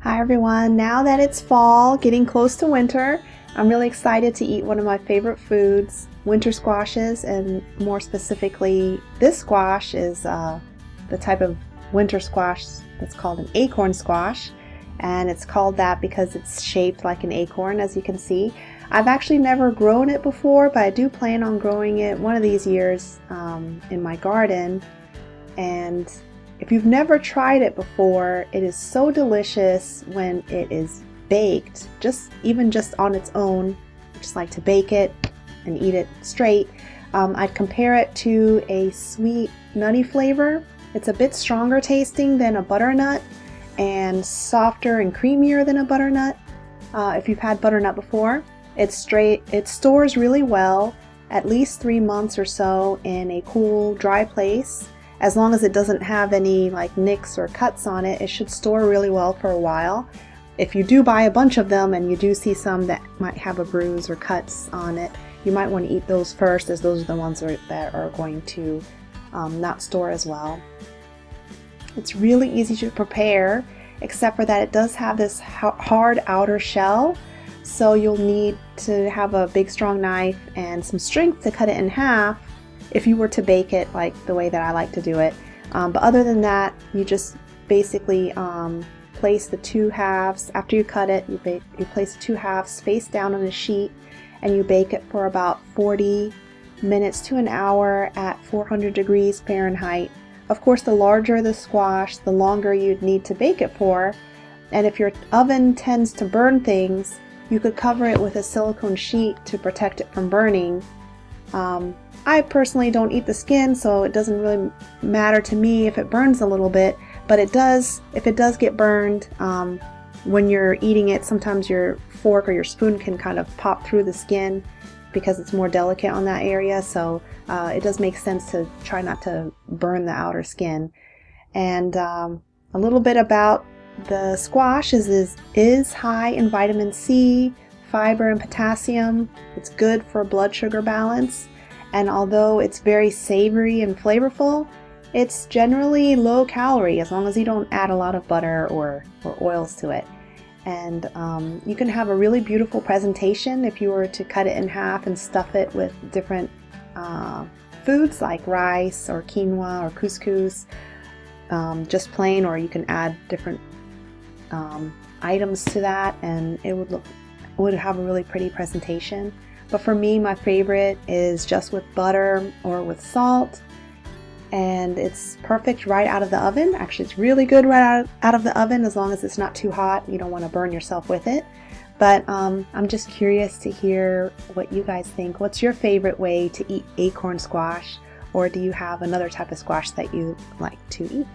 Hi everyone, now that it's fall, getting close to winter, I'm really excited to eat one of my favorite foods, winter squashes, and more specifically, this squash is the type of winter squash that's called an acorn squash, and it's called that because it's shaped like an acorn, as you can see. I've actually never grown it before, but I do plan on growing it one of these years in my garden. And if you've never tried it before, it is so delicious when it is baked, even just on its own. I just like to bake it and eat it straight. I'd compare it to a sweet, nutty flavor. It's a bit stronger tasting than a butternut and softer and creamier than a butternut. If you've had butternut before, it stores really well, at least 3 months or so in a cool, dry place. As long as it doesn't have any like nicks or cuts on it, it should store really well for a while. If you do buy a bunch of them and you do see some that might have a bruise or cuts on it, you might want to eat those first, as those are the ones that are going to not store as well. It's really easy to prepare, except for that it does have this hard outer shell, so you'll need to have a big strong knife and some strength to cut it in half if you were to bake it like the way that I like to do it. But other than that, you just basically place the two halves. After you cut it, you place the two halves face down on a sheet, and you bake it for about 40 minutes to an hour at 400 degrees Fahrenheit. Of course, the larger the squash, the longer you'd need to bake it for. And if your oven tends to burn things, you could cover it with a silicone sheet to protect it from burning. I personally don't eat the skin, so it doesn't really matter to me if it burns a little bit, but if it does get burned, when you're eating it, sometimes your fork or your spoon can kind of pop through the skin because it's more delicate on that area, so it does make sense to try not to burn the outer skin. And a little bit about the squash is high in vitamin C, fiber, and potassium. It's good for blood sugar balance. And although it's very savory and flavorful, it's generally low calorie as long as you don't add a lot of butter or oils to it. And you can have a really beautiful presentation if you were to cut it in half and stuff it with different foods like rice or quinoa or couscous, just plain, or you can add different items to that, and it would have a really pretty presentation. But for me, my favorite is just with butter or with salt, and it's perfect right out of the oven. Actually, it's really good right out of the oven, as long as it's not too hot. You don't want to burn yourself with it. But I'm just curious to hear what you guys think. What's your favorite way to eat acorn squash, or do you have another type of squash that you like to eat?